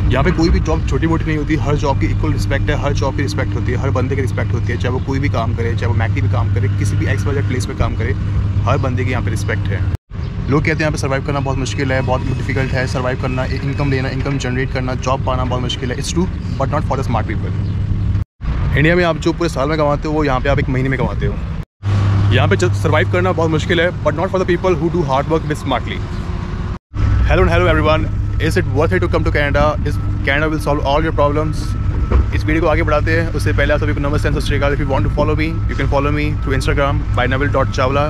यहाँ पे कोई भी जॉब छोटी मोटी नहीं होती, हर जॉब की इक्वल रिस्पेक्ट है, हर जॉब की रिस्पेक्ट होती है, हर बंदे की रिस्पेक्ट होती है, चाहे वो कोई भी काम करे, चाहे वो मैकडी पे काम करे, किसी भी XYZ प्लेस पे काम करे, हर बंदे की यहाँ पे रिस्पेक्ट है। लोग कहते हैं यहाँ पे सर्वाइव करना बहुत मुश्किल है, बहुत डिफिकल्ट है सर्वाइव करना, इनकम लेना, इनकम जनरेट करना, जॉब पाना बहुत मुश्किल है। It's true, but not for the smart people. India में आप जो पूरे साल में कमाते हो वो यहाँ पे आप एक महीने में कमाते हो। यहाँ पे सर्वाइव करना बहुत मुश्किल है, but not for the people who do hard work with smartly. Hello everyone, is it worth it to come to Canada? Is Canada will solve all your problems? इस वीडियो को आगे बढ़ाते हैं उससे पहले आप सभी को नमस्ते एंड सत श्री अकाल। If you want to follow me you can follow me through Instagram by nabil.chawla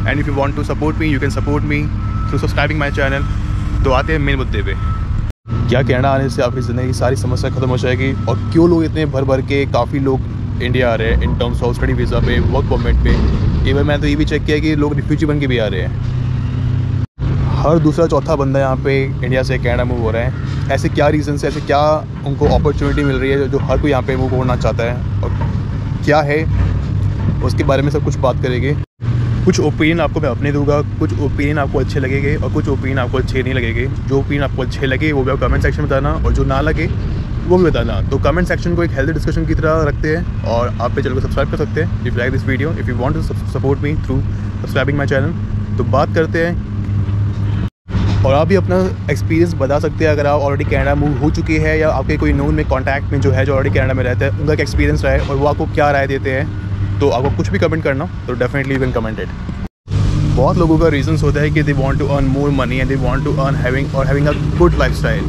and if you want to support me you can support me through subscribing my channel. तो आते हैं मेन मुद्दे पे। क्या Canada आने से आपकी ज़िंदगी की सारी समस्या खत्म हो जाएगी? और क्यों लोग इतने भर भर के काफ़ी लोग इंडिया आ रहे हैं इन टर्म्स ऑफ स्टडी वीज़ा पे, वर्क परमिट पे। इवन मैं तो ये भी चेक किया कि लोग रिफ्यूजी बन के भी आ रहे हैं। हर दूसरा चौथा बंदा यहाँ पे इंडिया से कनाडा मूव हो रहा है। ऐसे क्या रीज़न्स है, ऐसे क्या उनको अपॉर्चुनिटी मिल रही है जो हर कोई यहाँ पे मूव होना चाहता है, और क्या है उसके बारे में सब कुछ बात करेंगे। कुछ ओपिनियन आपको मैं अपने दूंगा, कुछ ओपिनियन आपको अच्छे लगेंगे और कुछ ओपिनियन आपको अच्छे नहीं लगेंगे। जो ओपिनियन आपको अच्छे लगे वो भी आप कमेंट सेक्शन में बताना, और जो ना लगे वो भी बताना। तो कमेंट सेक्शन को एक हेल्दी डिस्कशन की तरह रखते हैं, और आप पे चैनल को सब्सक्राइब कर सकते हैं if you like this video, if you want to support me through subscribing my channel. तो बात करते हैं, और आप भी अपना एक्सपीरियंस बता सकते हैं अगर आप ऑलरेडी कनाडा मूव हो चुके हैं, या आपके कोई नोन में कॉन्टैक्ट में जो है जो ऑलरेडी कनाडा में रहता है, उनका एक्सपीरियंस रहा है और वो आपको क्या राय देते हैं। तो आपको कुछ भी कमेंट करना तो definitely you can comment it. बहुत लोगों का रीज़न्स होता है कि they want to earn more money and they want to earn having a good lifestyle.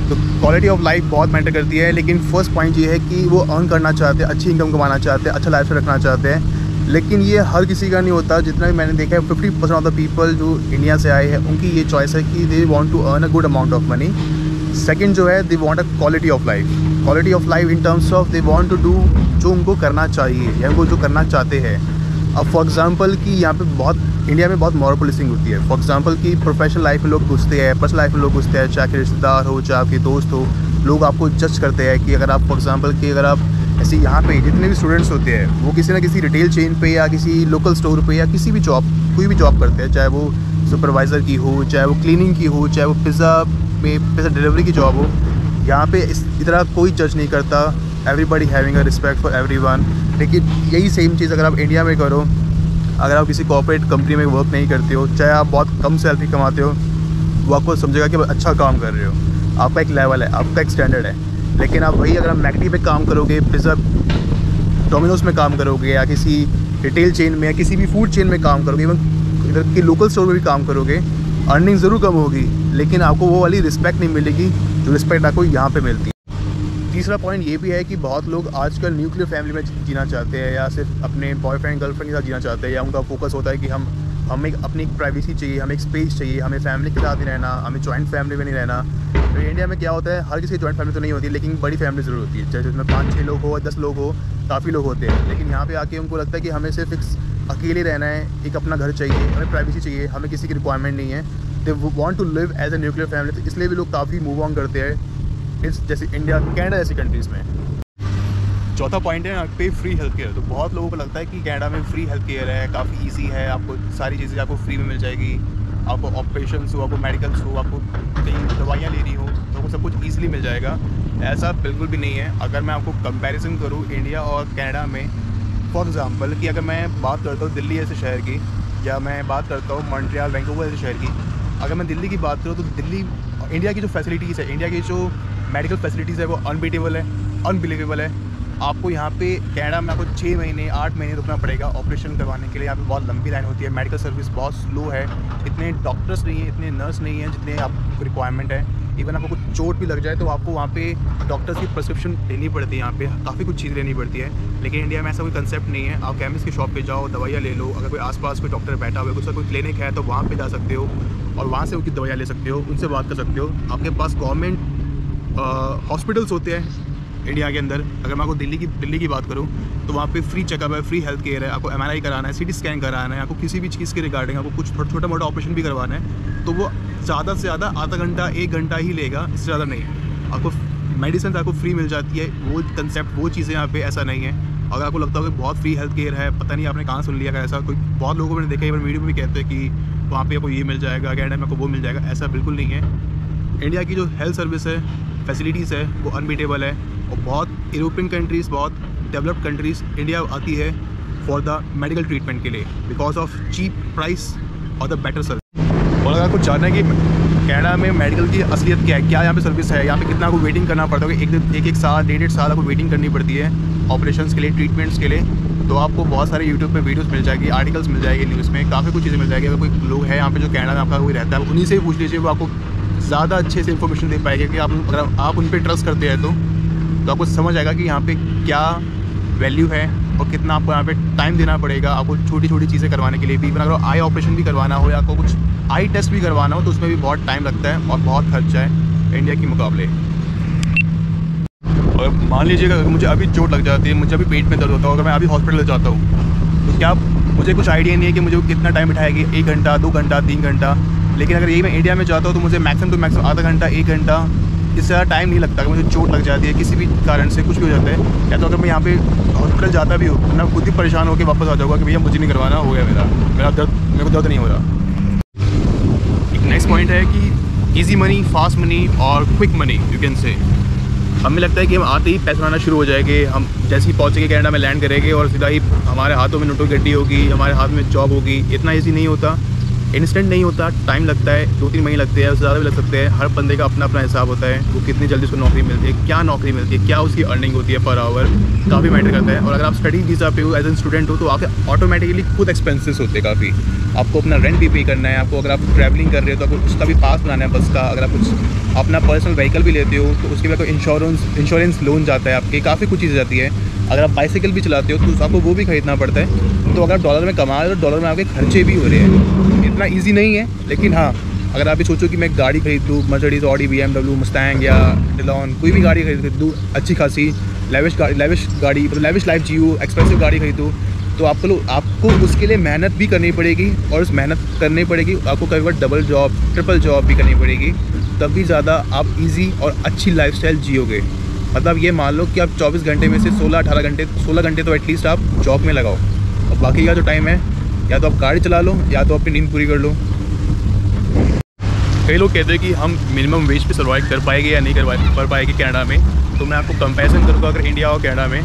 तो क्वालिटी ऑफ लाइफ बहुत मैटर करती है, लेकिन फर्स्ट पॉइंट ये है कि वो अर्न करना चाहते हैं, अच्छी इनकम कमाना चाहते हैं, अच्छा लाइफस्टाइल रखना चाहते हैं। लेकिन ये हर किसी का नहीं होता। जितना भी मैंने देखा है 50% ऑफ द पीपल जो इंडिया से आए हैं उनकी ये चॉइस है कि they want to earn a good amount of money. Second जो है they want a quality of life in terms of they want to do जो उनको करना चाहिए या वो जो करना चाहते हैं। अब फॉर एग्जांपल कि यहाँ पे बहुत इंडिया में बहुत मॉरल पुलिसिंग होती है। फॉर एग्जांपल कि प्रोफेशनल लाइफ में लोग घुसते हैं, पर्सनल लाइफ में लोग घुसते हैं, चाहे रिश्तेदार हो चाहे आपके दोस्त हो, लोग आपको जज करते हैं कि अगर आप फॉर एग्जांपल कि अगर आप ऐसे यहाँ पे जितने भी स्टूडेंट्स होते हैं वो किसी ना किसी रिटेल चेन पे या किसी लोकल स्टोर पे या किसी भी जॉब कोई भी जॉब करते हैं, चाहे वो सुपरवाइज़र की हो, चाहे वो क्लीनिंग की हो, चाहे वो पिज़्ज़ा डिलीवरी की जॉब हो। यहाँ पे इस तरह कोई जज नहीं करता। Everybody having a respect for everyone. लेकिन यही सेम चीज़ अगर आप इंडिया में करो, अगर आप किसी कॉर्पोरेट कंपनी में वर्क नहीं करते हो, चाहे आप बहुत कम सैलरी कमाते हो, वो आपको समझेगा कि अच्छा काम कर रहे हो, आपका एक लेवल है, आपका एक स्टैंडर्ड है। लेकिन आप वही अगर आप मैकडी पे काम करोगे, पिज़्ज़ा डोमिनोज में काम करोगे, या किसी रिटेल चेन में या किसी भी फूड चेन में काम करोगे, इवन इधर के लोकल स्टोर में भी काम करोगे, अर्निंग ज़रूर कम होगी लेकिन आपको वो वाली रिस्पेक्ट नहीं मिलेगी जो रिस्पेक्ट आपको यहाँ पे मिलती है। तीसरा पॉइंट ये भी है कि बहुत लोग आजकल न्यूक्लियर फैमिली में जीना चाहते हैं, या सिर्फ अपने बॉयफ्रेंड गर्लफ्रेंड के साथ जीना चाहते हैं, या उनका फोकस होता है कि हमें अपनी एक प्राइवेसी चाहिए, हमें एक स्पेस चाहिए, हमें फैमिली के साथ नहीं रहना, हमें जॉइंट फैमिली में नहीं रहना। तो इंडिया में क्या होता है, हर किसी की जॉइंट फैमिली तो नहीं होती, लेकिन बड़ी फैमिली ज़रूर होती है, चाहे जिसमें 5-6 लोग हो, 10 लोग हो, काफ़ी लोग होते हैं। लेकिन यहाँ पे आके उनको लगता है कि हमें सिर्फ अकेले रहना है, एक अपना घर चाहिए, हमें प्राइवेसी चाहिए, हमें किसी की रिक्वायरमेंट नहीं है। They want to live as a nuclear family. तो इसलिए भी लोग काफ़ी मूव ऑन करते हैं इस जैसे इंडिया, कनाडा जैसी कंट्रीज़ में। चौथा पॉइंट है यहाँ पे फ्री हेल्थ केयर। तो बहुत लोगों को लगता है कि कनाडा में फ्री हेल्थ केयर है, काफ़ी ईजी है, आपको सारी चीज़ें आपको फ्री में मिल जाएगी, आपको ऑपरेशंस हो, आपको मेडिकल्स हो, आपको कहीं दवाइयाँ लेनी हो तो आपको सब कुछ ईजिली मिल जाएगा। ऐसा बिल्कुल भी नहीं है। अगर मैं आपको कंपैरिजन करूँ इंडिया और कनाडा में, फॉर एग्जांपल कि अगर मैं बात करता हूँ दिल्ली जैसे शहर की, या मैं बात करता हूँ मॉन्ट्रियल वैंकूवर जैसे शहर की, अगर मैं दिल्ली की बात करूँ तो दिल्ली, इंडिया की जो फैसिलिटीज़ है, इंडिया की जो मेडिकल फैसिलिटीज़ है वो अनबीटेबल है, अनबिलीवेबल है। आपको यहाँ पे कनाडा में आपको 6 महीने 8 महीने रुकना पड़ेगा ऑपरेशन करवाने के लिए। यहाँ पे बहुत लंबी लाइन होती है, मेडिकल सर्विस बहुत स्लो है, इतने डॉक्टर्स नहीं है, इतने नर्स नहीं है जितने आपको रिक्वायरमेंट है। इवन आपको कुछ चोट भी लग जाए तो आपको वहाँ पे डॉक्टर्स की प्रिस्क्रिप्शन लेनी पड़ती है, यहाँ पे काफ़ी कुछ चीज़ लेनी पड़ती है। लेकिन इंडिया में ऐसा कोई कंसेप्ट नहीं है। आप केमिस्ट की शॉप पे जाओ, दवाइयाँ ले लो, अगर कोई आसपास कोई डॉक्टर बैठा हुआ है, उसका कोई क्लिनिक है तो वहाँ पे जा सकते हो और वहाँ से उनकी दवाइयाँ ले सकते हो, उनसे बात कर सकते हो। आपके पास गवर्नमेंट हॉस्पिटल्स होते हैं इंडिया के अंदर। अगर मैं आपको दिल्ली की बात करूँ तो वहाँ पे फ्री चेकअप है, फ्री हेल्थ केयर है, आपको MRI कराना है, CT स्कैन कराना है, आपको किसी भी चीज़ के रिगार्डिंग आपको कुछ छोटा मोटा ऑपरेशन भी करवाना है तो वो ज़्यादा से ज़्यादा आधा घंटा 1 घंटा ही लेगा, इससे ज़्यादा नहीं। आपको मेडिसिन आपको फ्री मिल जाती है, वो कंसेप्ट वो चीज़ें यहाँ पे ऐसा नहीं है। अगर आपको लगता हो कि बहुत फ्री हेल्थ केयर है, पता नहीं आपने कहाँ सुन लिया, ऐसा कोई बहुत लोगों को मैंने देखा, इवन वीडियो में भी कहते हैं कि वहाँ पे आपको ये मिल जाएगा, कनाडा में आपको वो मिल जाएगा, ऐसा बिल्कुल नहीं है। इंडिया की जो हेल्थ सर्विस है फैसिलिटीज़ है वो अनबीटेबल है। और बहुत यूरोपियन कंट्रीज़, बहुत डेवलप्ड कंट्रीज़ इंडिया आती है फॉर द मेडिकल ट्रीटमेंट के लिए बिकॉज ऑफ चीप प्राइस और द बेटर सर्विस। और अगर कुछ जानना है कि कनाडा में मेडिकल की असलियत क्या है, क्या यहाँ पे सर्विस है, यहाँ पे कितना आपको वेटिंग करना पड़ता है, एक साल 1.5 साल आपको वेटिंग करनी पड़ती है ऑपरेशंस के लिए, ट्रीटमेंट्स के लिए, तो आपको बहुत सारे यूट्यूब पे वीडियोस मिल जाएगी, आर्टिकल्स मिल जाएगी, न्यूज़ में काफ़ी कुछ चीज़ें मिल जाएगी। अगर कोई लोग है यहाँ पे जो कनाडा में आपका कोई रहता है, उन्हीं से पूछ लीजिए, वो आपको ज़्यादा अच्छे से इन्फॉर्मेशन दे पाएंगे कि अगर आप उन पर ट्रस्ट करते हैं तो आपको समझ आएगा कि यहाँ पे क्या वैल्यू है और कितना आपको यहाँ पे टाइम देना पड़ेगा आपको छोटी छोटी चीज़ें करवाने के लिए भी। अगर आई ऑपरेशन भी करवाना हो या आपको कुछ आई टेस्ट भी करवाना हो तो उसमें भी बहुत टाइम लगता है और बहुत खर्चा है इंडिया के मुकाबले। और मान लीजिएगा अगर मुझे अभी चोट लग जाती है, मुझे अभी पेट में दर्द होता है, अगर मैं अभी हॉस्पिटल जाता हूँ तो क्या मुझे कुछ आइडिया नहीं है कि मुझे कितना टाइम बिठाएगी, 1 घंटा 2 घंटा 3 घंटा। लेकिन अगर यही मैं इंडिया में जाता हूँ तो मुझे मैक्सिमम आधा घंटा 1 घंटा, इससे ज़्यादा टाइम नहीं लगता। अगर मुझे चोट लग जाती है किसी भी कारण से, कुछ भी हो जाता है, या तो अगर मैं यहाँ पे हॉस्पिटल जाता भी हूँ मैं खुद ही परेशान होकर वापस आ जाऊँगा कि भैया मुझे नहीं करवाना, हो गया मेरे को दर्द नहीं हो रहा। एक नेक्स्ट पॉइंट है कि ईजी मनी, फास्ट मनी और quick money you can say. हमें लगता है कि हम आते ही पैसा बनाना शुरू हो जाएंगे, हम जैसे ही पहुँचेंगे कनाडा में लैंड करेंगे और सीधा ही हमारे हाथों में नोटों गड्डी होगी, हमारे हाथ में जॉब होगी। इतना ईजी नहीं होता, इंस्टेंट नहीं होता, टाइम लगता है, 2-3 महीने लगते हैं, उससे ज़्यादा भी लग सकते हैं। हर बंदे का अपना अपना हिसाब होता है, वो कितनी जल्दी उसको नौकरी मिलती है, क्या नौकरी मिलती है, क्या उसकी अर्निंग होती है पर आवर, काफ़ी मैटर करता है। और अगर आप स्टडी वीज़ा पे हो, एज एन स्टूडेंट हो, तो आपके ऑटोमेटिकली खुद एक्सपेंसेस होते हैं काफ़ी। आपको अपना रेंट भी पे करना है, आपको अगर आप ट्रैवलिंग कर रहे हो तो आपको उसका भी पास बनाना है बस का। अगर आप कुछ अपना पर्सनल व्हीकल भी लेते हो तो उसके बाद कोई इंश्योरेंस लोन जाता है आपके, काफ़ी कुछ चीज़ें जाती है। अगर आप बाइसाइकिल भी चलाते हो तो आपको वो भी खरीदना पड़ता है। तो अगर आप डॉलर में कमा रहे हो तो डॉलर में आपके खर्चे भी हो रहे हैं। इतना ईजी नहीं है, लेकिन हाँ अगर आप भी सोचो कि मैं गाड़ी खरीद लूँ, मर्सिडीज, ऑडी, BMW, मस्टैंग या डिलॉन, कोई भी गाड़ी खरीद लूँ अच्छी खासी, लेविश गाड़ी मतलब लेविश लाइफ जीऊँ, एक्सपेंसिव गाड़ी खरीदूँ, तो आपको उसके लिए मेहनत भी करनी पड़ेगी। और उस मेहनत करनी पड़ेगी आपको कई बार डबल जॉब, ट्रिपल जॉब भी करनी पड़ेगी, तब भी ज़्यादा आप ईजी और अच्छी लाइफस्टाइल जियोगे। मतलब ये मान लो कि आप 24 घंटे में से 16 घंटे तो एटलीस्ट आप जॉब में लगाओ, और बाकी का जो टाइम है या तो आप गाड़ी चला लो या तो अपनी नींद पूरी कर लो। कई लोग कहते हैं कि हम मिनिमम वेज पे सर्वाइव कर पाएंगे या नहीं कर पाएंगे कनाडा में। तो मैं आपको कंपैरिजन करूँगा अगर इंडिया और कनाडा में।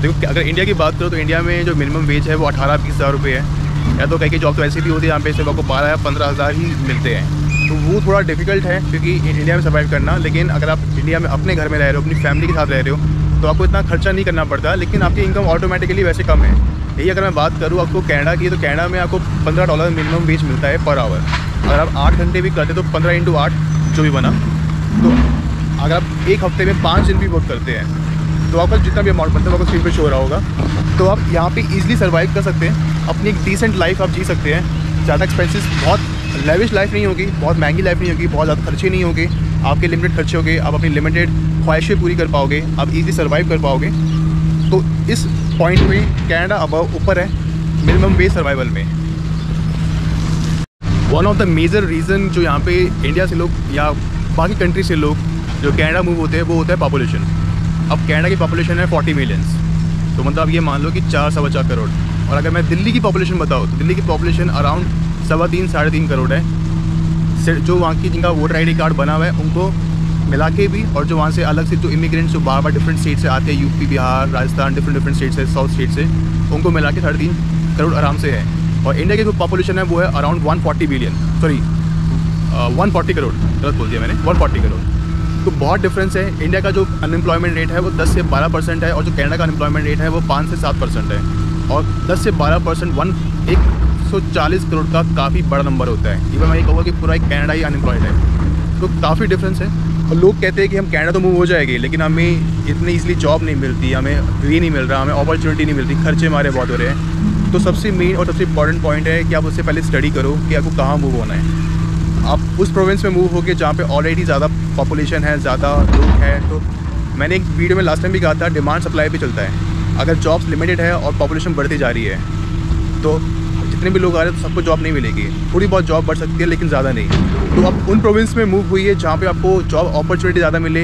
देखो अगर इंडिया की बात करो तो इंडिया में जो मिनिमम वेज है वो 18-20 हज़ार रुपये है, या तो कहीं जॉब तो ऐसी भी होती है यहाँ पे सिर्फ आपको 12 या 15 हज़ार ही मिलते हैं। तो वो थोड़ा डिफिकल्ट है क्योंकि इंडिया में सर्वाइव करना। लेकिन अगर आप इंडिया में अपने घर में रह रहे हो, अपनी फैमिली के साथ रह रहे हो, तो आपको इतना खर्चा नहीं करना पड़ता, लेकिन आपकी इनकम ऑटोमेटिकली वैसे कम है। यही अगर मैं बात करूँ आपको कनाडा की, तो कनाडा में आपको $15 मिनिमम वेज मिलता है पर आवर। अगर आप 8 घंटे भी करते तो 15 × 8 जो भी बना, तो अगर आप एक हफ्ते में 5 दिन भी वर्क करते हैं तो आपका जितना भी अमाउंट बनता है आपको स्क्रीन पे शो हो रहा होगा। तो आप यहाँ पे इजीली सर्वाइव कर सकते हैं, अपनी एक डिसेंट लाइफ आप जी सकते हैं। ज़्यादा एक्सपेंसेस, बहुत लेविश लाइफ नहीं होगी, बहुत महंगी लाइफ नहीं होगी, बहुत ज़्यादा खर्चे नहीं होंगे, आपके लिमिटेड खर्चे होंगे, आप अपनी लिमिटेड ख्वाहिशें पूरी कर पाओगे, आप इजीली सर्वाइव कर पाओगे। तो इस पॉइंट में कनाडा अब ऊपर है मिनिमम वेज सर्वाइवल में। One of the major reason जो यहाँ पे इंडिया से लोग या बाकी कंट्री से लोग जो कनाडा मूव होते हैं वो होता है पॉपुलेशन। अब कनाडा की पॉपुलेशन है 40 मिलियंस, तो मतलब आप ये मान लो कि 4-4.25 करोड़। और अगर मैं दिल्ली की पॉपुलेशन बताऊँ तो दिल्ली की पॉपुलेशन अराउंड 3.25-3.5 करोड़ है। जो वहाँ की जिनका वोटर ID कार्ड बना हुआ है उनको मिला के भी, और जो वहाँ से अलग से जो इमिग्रेंट्स जो बार डिफरेंट स्टेट से आते हैं, UP, Bihar, Rajasthan, different state से, साउथ स्टेट से, उनको मिला के 3.5 करोड़ आराम से है। और इंडिया की जो पॉपुलेशन है वो है अराउंड 140 करोड़, गलत बोल दिया मैंने, 140 करोड़। तो बहुत डिफरेंस है। इंडिया का जो अनएम्प्लॉयमेंट रेट है वो 10 से 12% है, और जो कनाडा का अनएम्प्लॉयमेंट रेट है वो 5 से 7% है। और 10 से 12% 140 करोड़ का काफ़ी बड़ा नंबर होता है। इवन मैं ये कहूँगा कि पूरा एक कनाडा ही अनएम्प्लॉयड है। तो काफ़ी डिफरेंस है। और लोग कहते हैं कि हम कनाडा तो मूव हो जाएंगे, लेकिन हमें इतनी ईजिली जॉब नहीं मिलती, हमें वे नहीं मिल रहा, हमें अपॉर्चुनिटी नहीं मिलती, खर्चे हमारे बहुत हो रहे हैं। तो सबसे मेन और सबसे इंपॉर्टेंट पॉइंट है कि आप उससे पहले स्टडी करो कि आपको कहाँ मूव होना है। आप उस प्रोविंस में मूव होकर जहाँ पे ऑलरेडी ज़्यादा पॉपुलेशन है, ज़्यादा लोग हैं। तो मैंने एक वीडियो में लास्ट टाइम भी कहा था, डिमांड सप्लाई पे चलता है। अगर जॉब्स लिमिटेड है और पॉपुलेशन बढ़ती जा रही है तो जितने भी लोग आ रहे हैं तो सबको जॉब नहीं मिलेगी। थोड़ी बहुत जॉब बढ़ सकती है लेकिन ज़्यादा नहीं। तो आप उन प्रोविंस में मूव हुई है जहाँ पे आपको जॉब अपॉर्चुनिटी ज़्यादा मिले।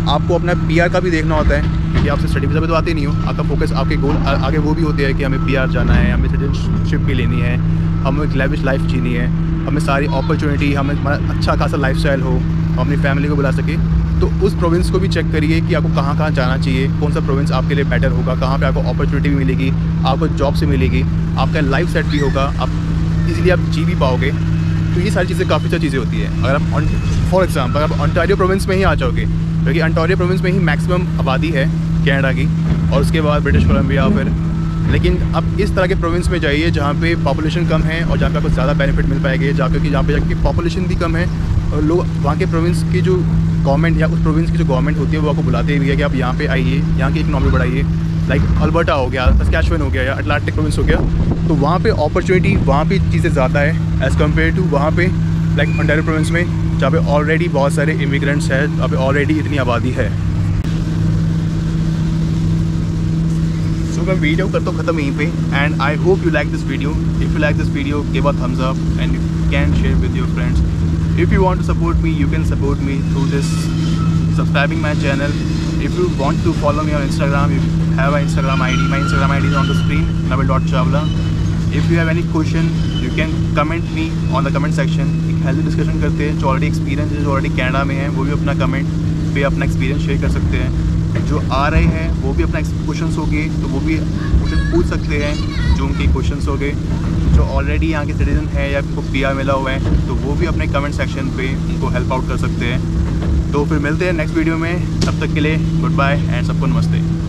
आपको अपना PR का भी देखना होता है, क्योंकि आपसे स्टडी वीज़ा पे तो आते नहीं हो। आपका फोकस, आपके गोल आगे वो भी होते हैं कि हमें PR जाना है, हमें सिटीजनशिप भी लेनी है, हमें एक लेविश लाइफ जीनी है, हमें सारी अपॉर्चुनिटी, हमें हमारा अच्छा खासा लाइफस्टाइल हो, हम अपनी फैमिली को बुला सके। तो उस प्रोविंस को भी चेक करिए कि आपको कहाँ कहाँ जाना चाहिए, कौन सा प्रोविंस आपके लिए बेटर होगा, कहाँ पे आपको अपॉर्चुनिटी भी मिलेगी, आपको जॉब से मिलेगी, आपका लाइफ सेट भी होगा, आप इजीली आप जी भी पाओगे। तो ये सारी चीज़ें काफ़ी सारी चीज़ें होती है। अगर आप फॉर एग्जांपल आप ओंटारियो प्रोविंस में ही आ जाओगे, क्योंकि ओंटारियो प्रोविंस में ही मैक्सिमम आबादी है कनाडा की, और उसके बाद ब्रिटिश कोलंबिया फिर। लेकिन अब इस तरह के प्रोविंस में जाइए जहाँ पे पॉपुलेशन कम है और जहाँ पे आपको ज़्यादा बेनिफिट मिल पाएंगे, क्योंकि जहाँ पे जाके पॉपुलेशन भी कम है और लोग वहाँ के प्रोविंस की जो गवर्नमेंट या उस प्रोविंस की जो गवर्नमेंट होती है वो आपको बुलाते भी है कि आप यहाँ पे आइए, यहाँ की इकनॉमी बढ़ाइए। लाइक अल्बर्टा हो गया, सस्कैचुअन हो गया या अटलांटिक प्रोविंस हो गया, तो वहाँ पे अपॉर्चुनिटी, वहाँ पे चीज़ें ज़्यादा है एज़ कम्पेयर टू वहाँ पे लाइक ओंटारियो प्रोविंस में जहाँ पे ऑलरेडी बहुत सारे इमिग्रेंट्स हैं, जहाँ पे ऑलरेडी इतनी आबादी है। सो मैं वीडियो करता हूँ ख़त्म यहीं पे, and I hope you like this video. If you like this video give a thumbs up and you can share with your friends. If you want to support me, you can support me through this subscribing my channel. If you want to follow me on Instagram, you have an Instagram ID. My Instagram ID is on the screen, nabil.chawla. If you have any question, you can comment me on the comment section. एक healthy discussion करते हैं। जो already experience है, जो already Canada में है, वो भी अपना कमेंट पे अपना एक्सपीरियंस शेयर कर सकते हैं। जो आ रहे हैं वो भी अपना क्वेश्चंस हो गए तो वो भी क्वेश्चन पूछ सकते हैं, जो उनके क्वेश्चंस हो गए। जो ऑलरेडी यहाँ के सिटीजन है या उनको PR मिला हुआ है तो वो भी अपने कमेंट सेक्शन पे उनको हेल्प आउट कर सकते हैं। तो फिर मिलते हैं नेक्स्ट वीडियो में, तब तक के लिए गुड बाय एंड सबको नमस्ते।